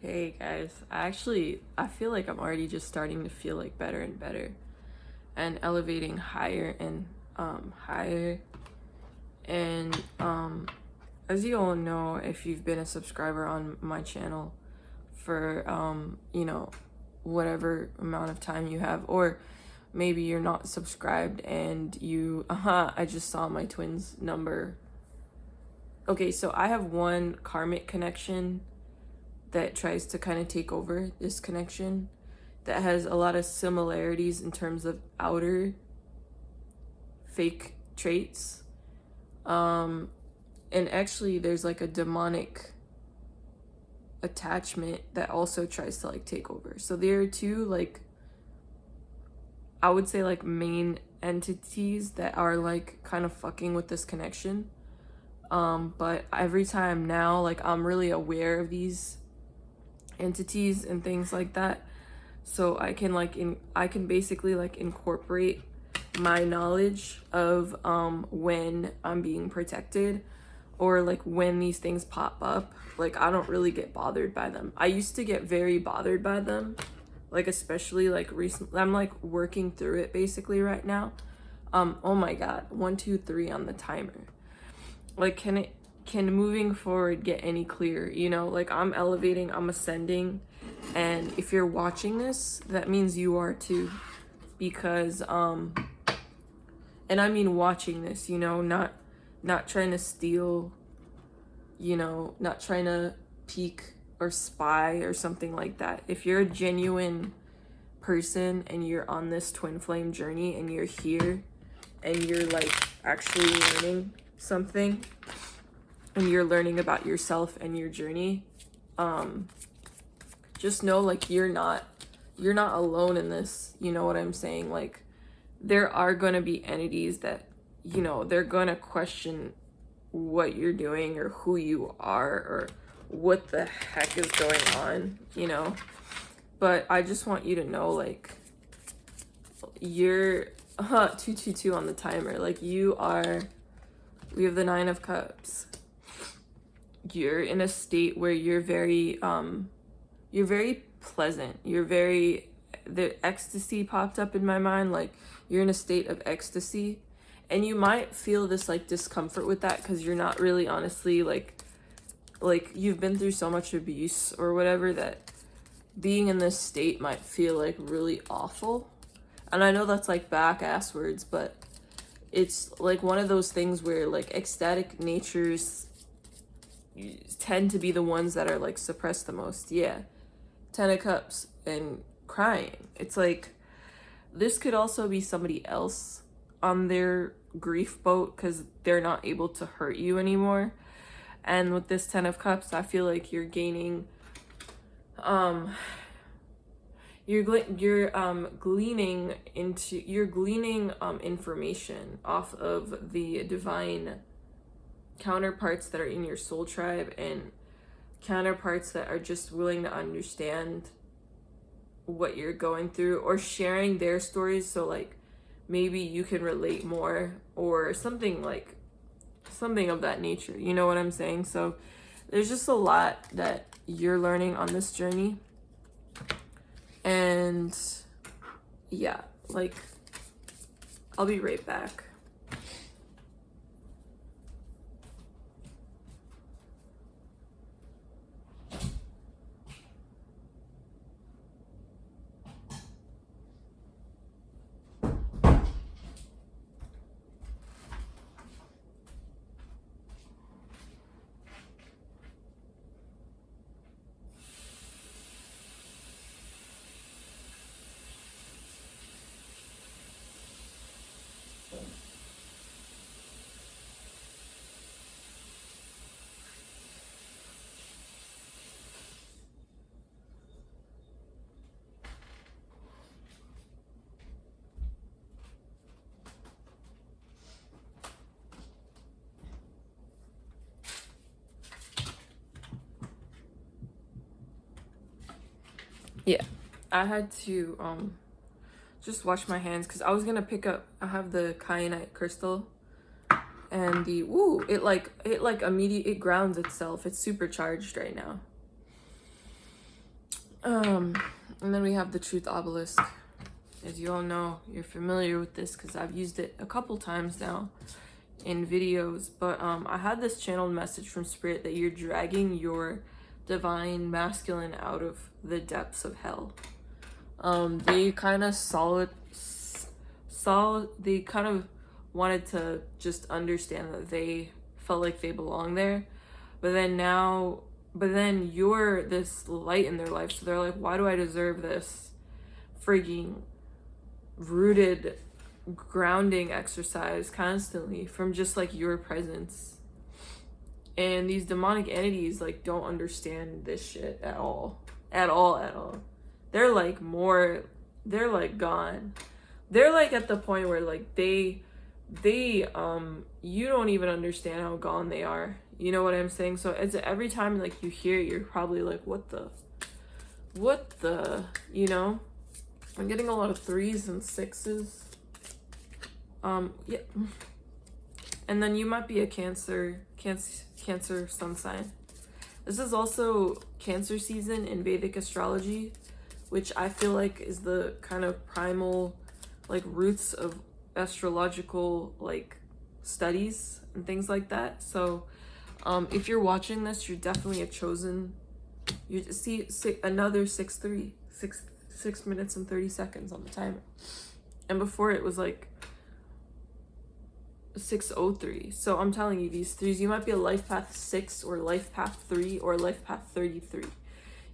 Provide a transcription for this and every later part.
Hey guys, I feel like I'm already just starting to feel like better and better and elevating higher and higher. And as you all know, if you've been a subscriber on my channel for whatever amount of time you have, or maybe you're not subscribed and you I just saw my twins number. Okay, so I have one karmic connection that tries to kind of take over this connection that has a lot of similarities in terms of outer fake traits. And actually there's like a demonic attachment that also tries to like take over. So there are two, like, I would say, like, main entities that are like kind of fucking with this connection. But every time now, like, I'm really aware of these entities and things like that, so I can I can basically like incorporate my knowledge of when I'm being protected, or like when these things pop up. Like, I don't really get bothered by them. I used to get very bothered by them, like, especially like recently. I'm like working through it basically right now. Oh my god, 1 2 3 on the timer. Like, can moving forward get any clearer? Like, I'm elevating, I'm ascending, and if you're watching this, that means you are too. Because and I mean watching this, not trying to steal, not trying to peek or spy or something like that. If you're a genuine person and you're on this twin flame journey and you're here and you're like actually learning something, and you're learning about yourself and your journey, just know, like, you're not alone in this. You know what I'm saying? Like, there are gonna be entities that, they're gonna question what you're doing or who you are or what the heck is going on, but I just want you to know, like, you're 222 on the timer. Like, we have the 9 of Cups. You're in a state where you're very pleasant. The ecstasy popped up in my mind. Like, you're in a state of ecstasy, and you might feel this like discomfort with that because you're not really honestly like you've been through so much abuse or whatever, that being in this state might feel like really awful. And I know that's like back ass words, but it's like one of those things where like ecstatic natures tend to be the ones that are like suppressed the most. Yeah. 10 of Cups and crying. It's like, this could also be somebody else on their grief boat because they're not able to hurt you anymore. And with this 10 of Cups, I feel like you're gaining, you're gleaning information off of the divine counterparts that are in your soul tribe, and counterparts that are just willing to understand what you're going through, or sharing their stories, so like maybe you can relate more or something of that nature. You know what I'm saying? So there's just a lot that you're learning on this journey. And yeah, like, I'll be right back. Yeah, I had to just wash my hands because I was gonna pick up, I have the kyanite crystal, and it grounds itself. It's supercharged right now. And then we have the truth obelisk. As you all know, you're familiar with this because I've used it a couple times now in videos. But I had this channeled message from Spirit that you're dragging your divine masculine out of the depths of hell. They kind of they kind of wanted to just understand that they felt like they belong there. But then you're this light in their life. So they're like, why do I deserve this frigging rooted grounding exercise constantly from just like your presence? And these demonic entities like don't understand this shit at all. At all. They're like gone. They're like at the point where like they you don't even understand how gone they are. You know what I'm saying? So it's every time like you hear it, you're probably like, what the, you know? I'm getting a lot of 3s and 6s. Yeah. And then you might be a Cancer sun sign. This is also Cancer season in Vedic astrology, which I feel like is the kind of primal like roots of astrological like studies and things like that. So if you're watching this, you're definitely a chosen. You see another 6-3, 6 minutes and 30 seconds on the timer, and before it was like 6:03. So I'm telling you, these 3s, you might be a life path 6 or life path 3 or life path 33.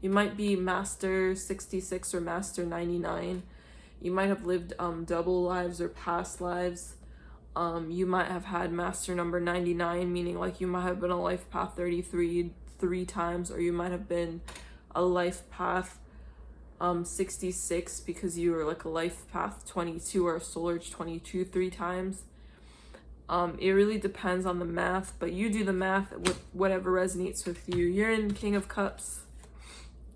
You might be master 66 or master 99. You might have lived double lives or past lives. You might have had master number 99, meaning like you might have been a life path 33 3 times, or you might have been a life path 66 because you were like a life path 22 or a solar 22 3 times. It really depends on the math, but you do the math with whatever resonates with you. You're in King of Cups,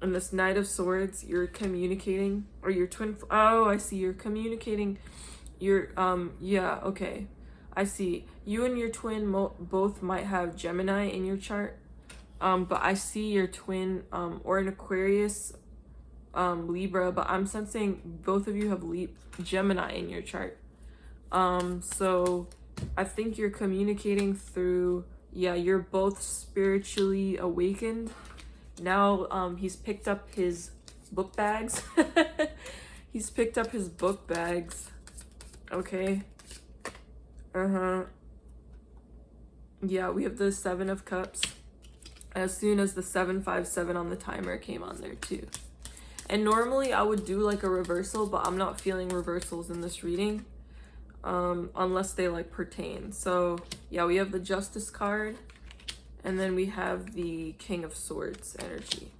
and this Knight of Swords, you're communicating, or your twin. Oh, I see. You're communicating. You're yeah, okay. I see. You and your twin both might have Gemini in your chart. But I see your twin or an Aquarius, Libra, but I'm sensing both of you have Gemini in your chart. So I think you're communicating through, yeah, you're both spiritually awakened. Now he's picked up his book bags. He's picked up his book bags. Okay. Yeah, we have the 7 of Cups. As soon as the 757 on the timer came on there too. And normally I would do like a reversal, but I'm not feeling reversals in this reading. Unless they like pertain. So yeah, we have the Justice card, and then we have the King of Swords energy.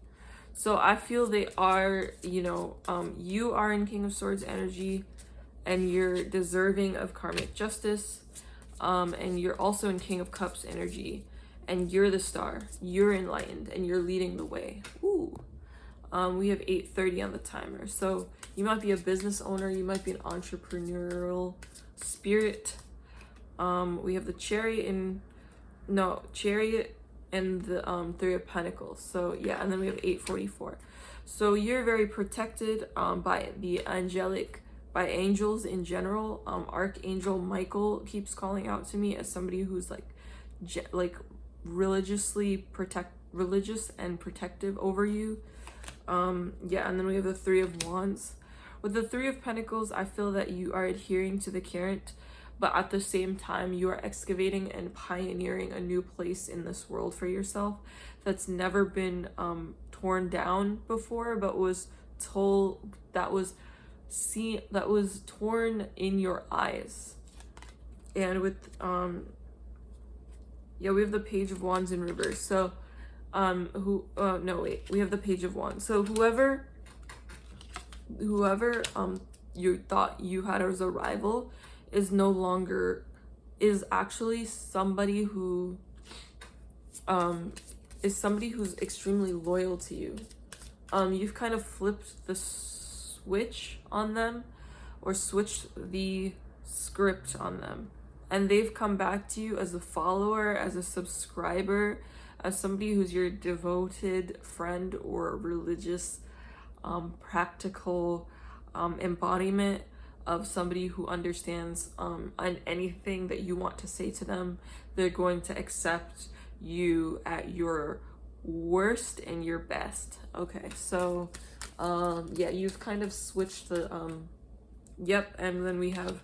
So I feel they are, you know, you are in King of Swords energy, and you're deserving of karmic justice, and you're also in King of Cups energy, and you're the star, you're enlightened, and you're leading the way. Ooh. We have 8:30 on the timer. So you might be a business owner, you might be an entrepreneurial spirit. We have the Chariot and the 3 of Pentacles. So yeah, and then we have 8:44. So you're very protected by angels in general. Archangel Michael keeps calling out to me as somebody who's like religious and protective over you. Yeah, and then we have the 3 of Wands. With the 3 of Pentacles, I feel that you are adhering to the current, but at the same time, you are excavating and pioneering a new place in this world for yourself that's never been torn down before, but was torn in your eyes. And with yeah, we have the Page of Wands in reverse. So we have the Page of Wands. So whoever you thought you had as a rival is actually somebody who is somebody who's extremely loyal to you. You've kind of flipped the switch on them, or switched the script on them, and they've come back to you as a follower, as a subscriber, as somebody who's your devoted friend or religious practical embodiment of somebody who understands on anything that you want to say to them. They're going to accept you at your worst and your best. Okay, so yeah, you've kind of switched the yep. And then we have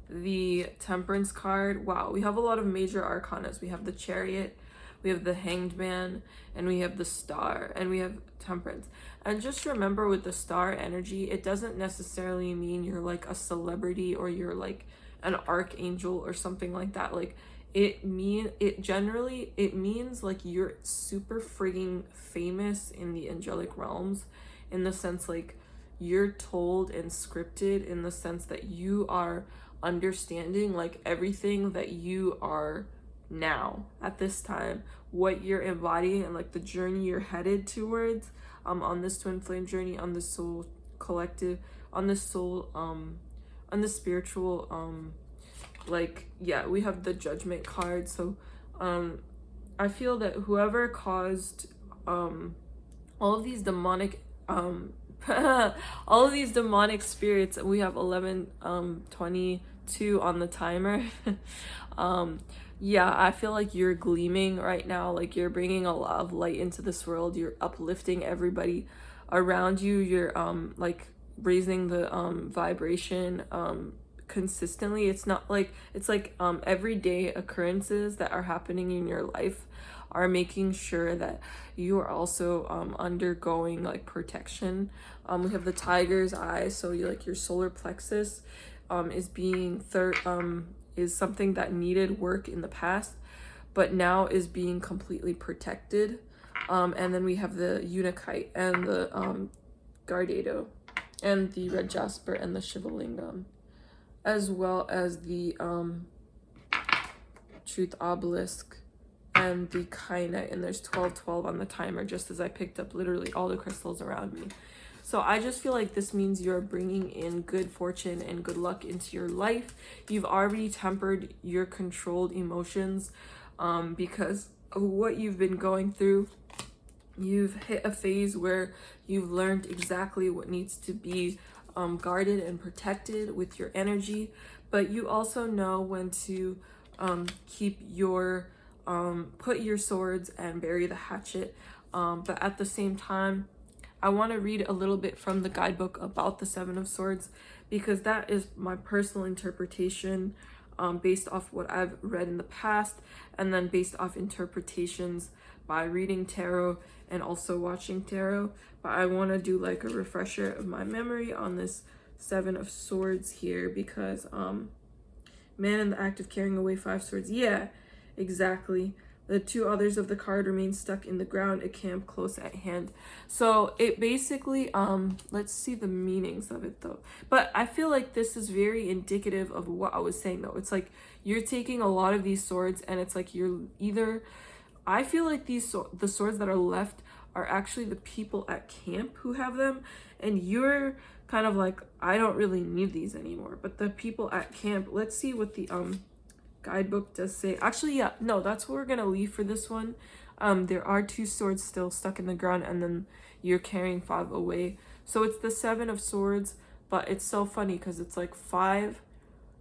the Temperance card. Wow, we have a lot of major arcanas. We have the Chariot, we have the Hanged Man, and we have the Star, and we have Temperance. And just remember, with the Star energy, it doesn't necessarily mean you're like a celebrity or you're like an archangel or something like that. Like it means like you're super frigging famous in the angelic realms, in the sense like you're told and scripted, in the sense that you are understanding like everything that you are now at this time, what you're embodying, and like the journey you're headed towards on this twin flame journey, on this soul collective, on this soul on the spiritual like, yeah, we have the Judgment card. So I feel that whoever caused all of these demonic all of these demonic spirits, we have 11:22 on the timer. Yeah, I feel like you're gleaming right now, like you're bringing a lot of light into this world, you're uplifting everybody around you, you're like raising the vibration consistently. It's not like, it's like everyday occurrences that are happening in your life are making sure that you are also undergoing like protection. We have the Tiger's Eye, so you like your solar plexus is being is something that needed work in the past, but now is being completely protected. And then we have the Unakite and the Gardado and the Red Jasper and the Shivalingam, as well as the Truth Obelisk and the Kyanite. And there's 12:12 on the timer, just as I picked up literally all the crystals around me. So I just feel like this means you're bringing in good fortune and good luck into your life. You've already tempered your controlled emotions because of what you've been going through. You've hit a phase where you've learned exactly what needs to be guarded and protected with your energy, but you also know when to keep your put your swords and bury the hatchet. But at the same time, I want to read a little bit from the guidebook about the Seven of Swords, because that is my personal interpretation based off what I've read in the past, and then based off interpretations by reading tarot and also watching tarot. But I want to do like a refresher of my memory on this Seven of Swords here, because man in the act of carrying away 5 swords. Yeah, exactly. The 2 others of the card remain stuck in the ground, a camp close at hand. So it basically, let's see the meanings of it though. But I feel like this is very indicative of what I was saying though. It's like you're taking a lot of these swords, and it's like you're either, I feel like the swords that are left are actually the people at camp who have them, and you're kind of like, I don't really need these anymore. But the people at camp, let's see what the guidebook does say. Actually, yeah, no, that's what we're gonna leave for this one. There are 2 swords still stuck in the ground, and then you're carrying 5 away. So it's the 7 of Swords, but it's so funny because it's like 5,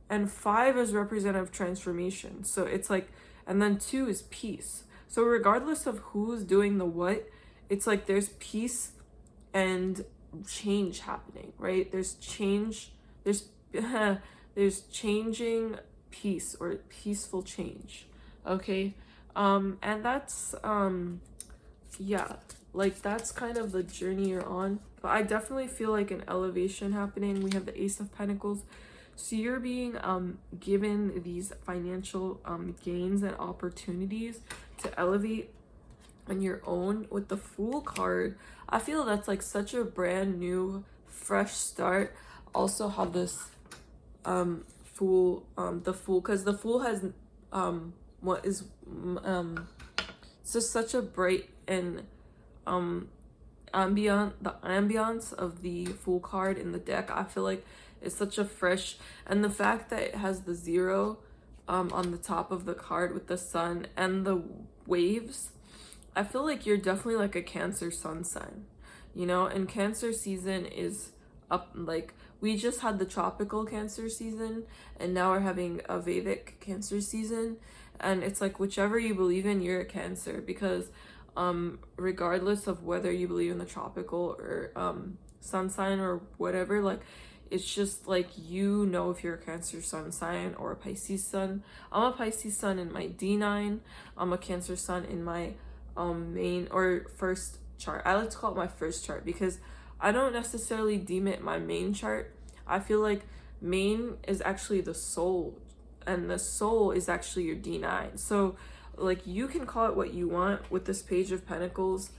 and 5 is representative of transformation. So it's like, and then 2 is peace. So regardless of who's doing the what, it's like there's peace and change happening, right? There's change, there's there's changing peace, or peaceful change. Okay, and that's yeah, like that's kind of the journey you're on. But I definitely feel like an elevation happening. We have the Ace of Pentacles, so you're being given these financial gains and opportunities to elevate on your own. With the Fool card, I feel that's like such a brand new fresh start. Also have this Fool, the Fool, because the Fool has what is it's just such a bright and the ambiance of the Fool card in the deck, I feel like it's such a fresh, and the fact that it has the 0 on the top of the card with the sun and the waves, I feel like you're definitely like a Cancer sun sign. you know. And Cancer season is up, like we just had the tropical Cancer season, and now we're having a Vedic Cancer season. And it's like whichever you believe in, you're a Cancer, because regardless of whether you believe in the tropical or sun sign or whatever, like it's just like, you know, if you're a Cancer sun sign or a Pisces sun. I'm a Pisces sun in my D9. I'm a Cancer sun in my main or first chart. I like to call it my first chart because I don't necessarily deem it my main chart. I feel like main is actually the soul, and the soul is actually your D9. So like you can call it what you want with this Page of Pentacles.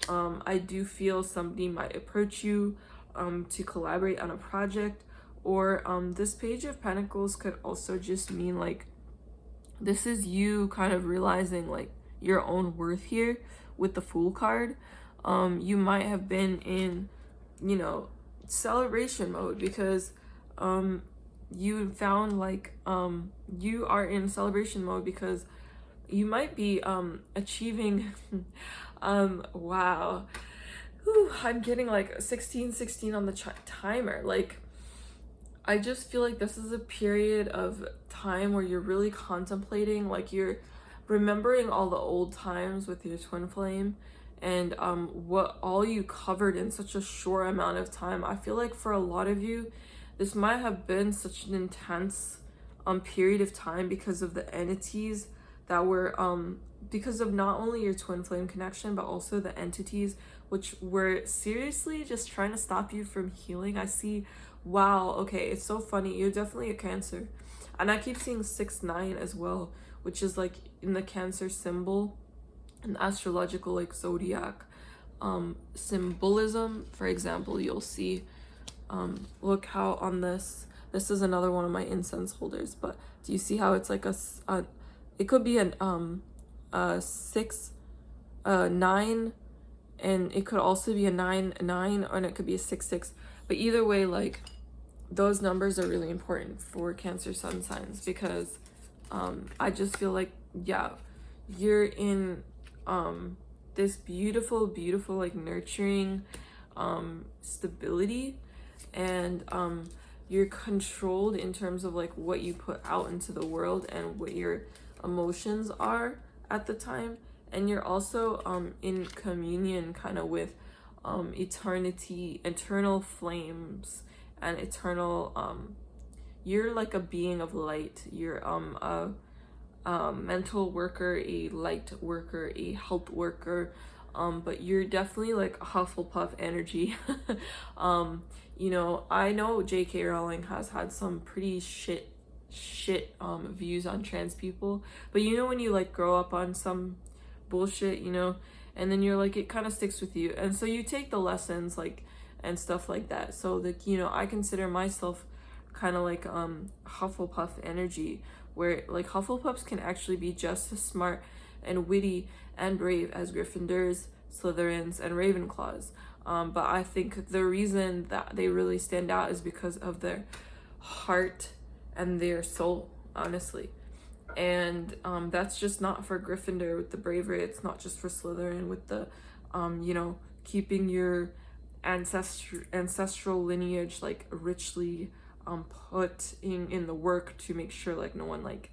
I do feel somebody might approach you to collaborate on a project, or this Page of Pentacles could also just mean like this is you kind of realizing like your own worth here with the Fool card. You might have been in, you know, celebration mode because you found like you are in celebration mode because you might be achieving wow. Whew, I'm getting like 16 on the timer. Like I just feel like this is a period of time where you're really contemplating, like you're remembering all the old times with your twin flame, and what all you covered in such a short amount of time. I feel like for a lot of you, this might have been such an intense period of time because of the entities that were because of not only your twin flame connection, but also the entities which were seriously just trying to stop you from healing. I see, wow, okay, it's so funny. You're definitely a Cancer. And I keep seeing 6-9 as well, which is like in the Cancer symbol, an astrological like zodiac symbolism. For example, you'll see, look how on this is another one of my incense holders, but do you see how it's like a it could be an 6 9, and it could also be a 9 9, and it could be a 6 6. But either way, like those numbers are really important for Cancer sun signs because I just feel like, yeah, you're in this beautiful like nurturing stability, and you're controlled in terms of like what you put out into the world and what your emotions are at the time. And you're also in communion kind of with eternity, eternal flames, and eternal you're like a being of light. You're a mental worker, a light worker, a health worker, but you're definitely like Hufflepuff energy. You know, I know J.K. Rowling has had some pretty shit views on trans people, but you know when you like grow up on some bullshit, you know, and then you're like, it kind of sticks with you, and so you take the lessons like and stuff like that. So like, you know, I consider myself kind of like Hufflepuff energy, where like Hufflepuffs can actually be just as smart and witty and brave as Gryffindors, Slytherins, and Ravenclaws. But I think the reason that they really stand out is because of their heart and their soul, honestly. And that's just not for Gryffindor with the bravery. It's not just for Slytherin with the, you know, keeping your ancestral lineage like richly put in the work to make sure like no one like,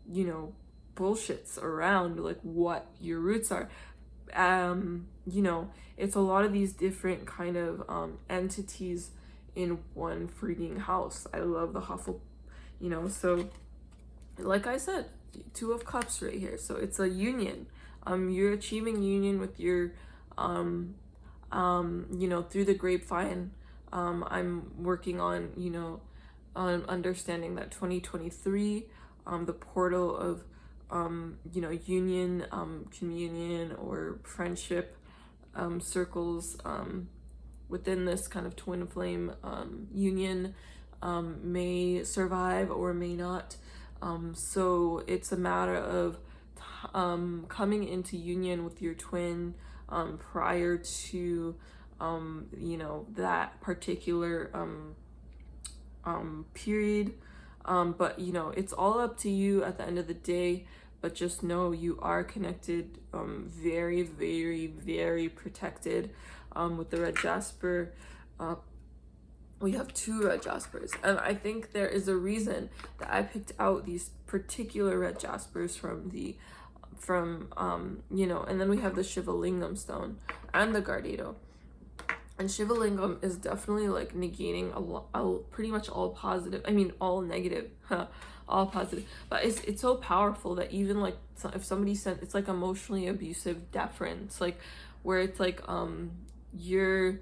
you know, bullshits around like what your roots are. You know, it's a lot of these different kind of entities in one freaking house. I love the you know, so like I said, 2 of Cups right here, so it's a union. You're achieving union with your you know, through the grapevine. I'm working on, you know, on understanding that 2023, the portal of you know, union, communion, or friendship circles within this kind of twin flame union may survive or may not. So it's a matter of coming into union with your twin prior to you know, that particular period. But you know, it's all up to you at the end of the day. but just know you are connected, very, very, very protected. With the red jasper, we have 2 red jaspers, and I think there is a reason that I picked out these particular red jaspers from you know. And then we have the Shivalingam stone and the Gardado. And Shivalingam is definitely like negating pretty much all positive, I mean all negative, all positive. But it's so powerful that even like if somebody sent, it's like emotionally abusive deference, like where it's like you're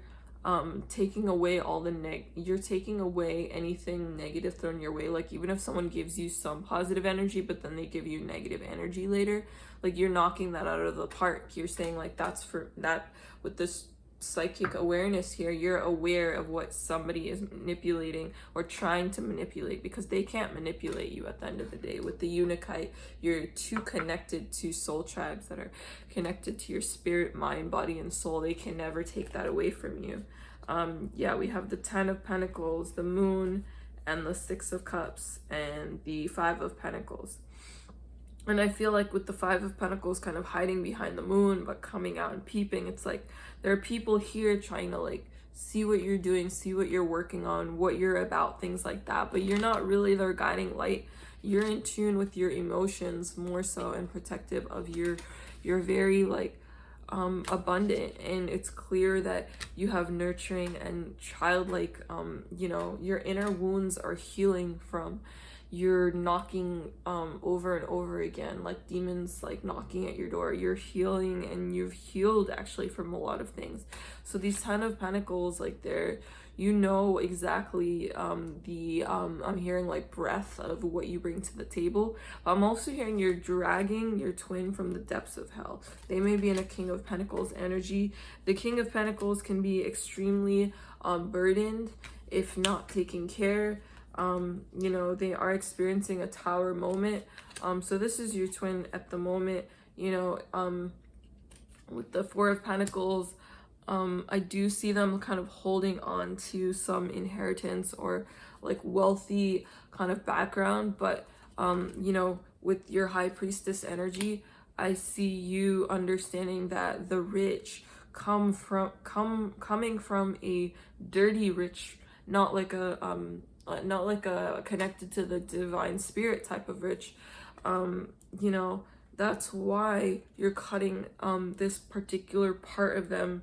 taking away all the you're taking away anything negative thrown your way. Like even if someone gives you some positive energy but then they give you negative energy later, like you're knocking that out of the park. You're saying like that's for that. With this psychic awareness here, you're aware of what somebody is manipulating or trying to manipulate, because they can't manipulate you at the end of the day. With the Unakite, you're too connected to soul tribes that are connected to your spirit, mind, body, and soul. They can never take that away from you. Yeah, we have the 10 of Pentacles, the Moon, and the 6 of Cups, and the 5 of Pentacles. And I feel like with the 5 of Pentacles kind of hiding behind the Moon but coming out and peeping, it's like there are people here trying to like see what you're doing, see what you're working on, what you're about, things like that. But you're not really their guiding light. You're in tune with your emotions more so, and protective of you're very like abundant, and it's clear that you have nurturing and childlike, you know, your inner wounds are healing from you're knocking over and over again, like demons like knocking at your door. You're healing, and you've healed actually from a lot of things. So these 10 of Pentacles, like they're, you know exactly I'm hearing like breath of what you bring to the table. I'm also hearing you're dragging your twin from the depths of hell. They may be in a King of Pentacles energy. The King of Pentacles can be extremely burdened if not taken care. You know, they are experiencing a Tower moment. So this is your twin at the moment, you know. With the 4 of Pentacles, I do see them kind of holding on to some inheritance or like wealthy kind of background. But, you know, with your High Priestess energy, I see you understanding that the rich coming from a dirty rich, not like a connected to the divine spirit type of rich. You know, that's why you're cutting this particular part of them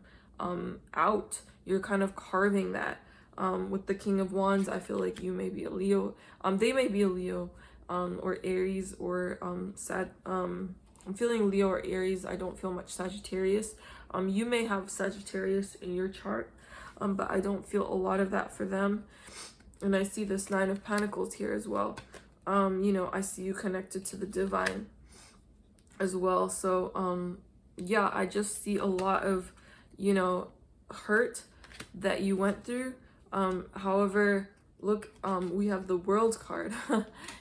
out. You're kind of carving that. With the King of Wands, I feel like you may be a Leo. They may be a Leo, or Aries, or I'm feeling Leo or Aries. I don't feel much Sagittarius. You may have Sagittarius in your chart, but I don't feel a lot of that for them. And I see this 9 of Pentacles here as well. You know, I see you connected to the divine as well. So, yeah, I just see a lot of, you know, hurt that you went through. However, look, we have the World card.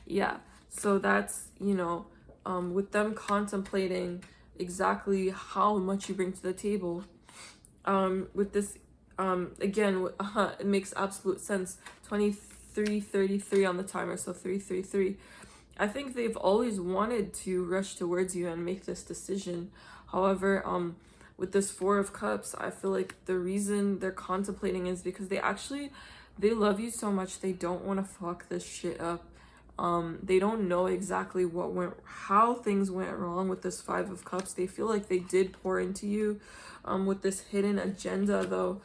Yeah, so that's, you know, with them contemplating exactly how much you bring to the table. With this, again, it makes absolute sense. 23:33 on the timer, so 333. I think they've always wanted to rush towards you and make this decision. However, with this 4 of Cups, I feel like the reason they're contemplating is because they love you so much, they don't want to fuck this shit up. They don't know exactly how things went wrong with this 5 of Cups. They feel like they did pour into you. With this hidden agenda though,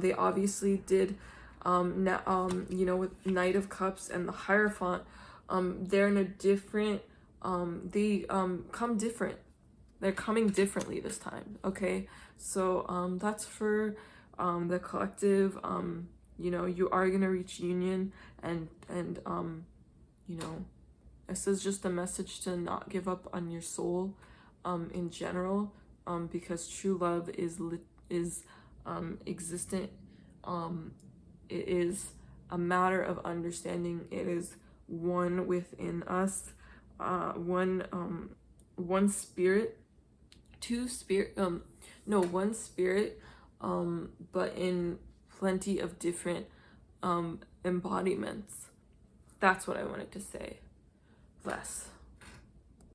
they obviously did. You know, with Knight of Cups and the Hierophant, they're in a different, they come different. They're coming differently this time, okay? So that's for the collective. You know, you are gonna reach union, and you know, this is just a message to not give up on your soul in general, because true love is existent. It is a matter of understanding. It is one within us, one spirit, one spirit, but in plenty of different embodiments. That's what I wanted to say. Bless.